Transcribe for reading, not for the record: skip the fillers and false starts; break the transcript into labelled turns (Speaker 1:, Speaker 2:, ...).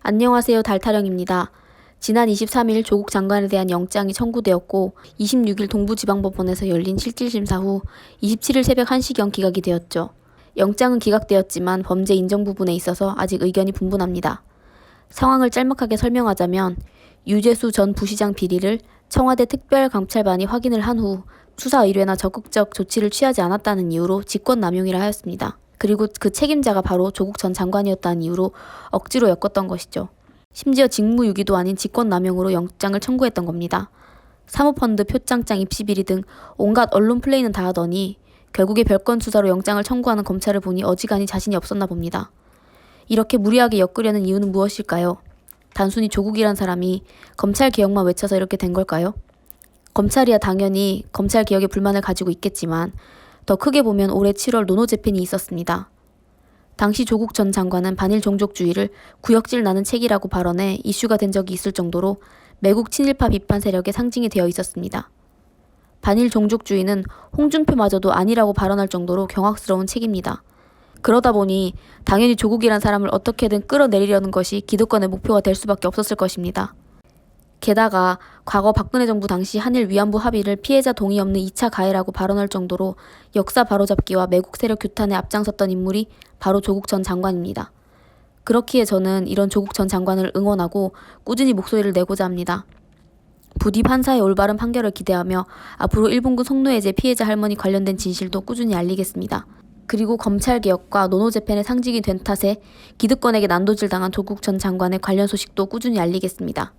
Speaker 1: 안녕하세요. 달타령입니다. 지난 23일 조국 장관에 대한 영장이 청구되었고 26일 동부지방법원에서 열린 실질심사 후 27일 새벽 1시경 기각이 되었죠. 영장은 기각되었지만 범죄 인정 부분에 있어서 아직 의견이 분분합니다. 상황을 짤막하게 설명하자면 유재수 전 부시장 비리를 청와대 특별감찰반이 확인을 한 후 수사 의뢰나 적극적 조치를 취하지 않았다는 이유로 직권남용이라 하였습니다. 그리고 그 책임자가 바로 조국 전 장관이었다는 이유로 억지로 엮었던 것이죠. 심지어 직무유기도 아닌 직권남용으로 영장을 청구했던 겁니다. 사모펀드, 표창장, 입시비리 등 온갖 언론 플레이는 다 하더니 결국에 별건 수사로 영장을 청구하는 검찰을 보니 어지간히 자신이 없었나 봅니다. 이렇게 무리하게 엮으려는 이유는 무엇일까요? 단순히 조국이란 사람이 검찰개혁만 외쳐서 이렇게 된 걸까요? 검찰이야 당연히 검찰개혁에 불만을 가지고 있겠지만 더 크게 보면 올해 7월 노노 재팬이 있었습니다. 당시 조국 전 장관은 반일 종족주의를 구역질 나는 책이라고 발언해 이슈가 된 적이 있을 정도로 매국 친일파 비판 세력의 상징이 되어 있었습니다. 반일 종족주의는 홍준표마저도 아니라고 발언할 정도로 경악스러운 책입니다. 그러다 보니 당연히 조국이란 사람을 어떻게든 끌어내리려는 것이 기득권의 목표가 될 수밖에 없었을 것입니다. 게다가 과거 박근혜 정부 당시 한일 위안부 합의를 피해자 동의 없는 2차 가해라고 발언할 정도로 역사 바로잡기와 매국 세력 규탄에 앞장섰던 인물이 바로 조국 전 장관입니다. 그렇기에 저는 이런 조국 전 장관을 응원하고 꾸준히 목소리를 내고자 합니다. 부디 판사의 올바른 판결을 기대하며 앞으로 일본군 성노예제 피해자 할머니 관련된 진실도 꾸준히 알리겠습니다. 그리고 검찰개혁과 노노재팬의 상징이 된 탓에 기득권에게 난도질 당한 조국 전 장관의 관련 소식도 꾸준히 알리겠습니다.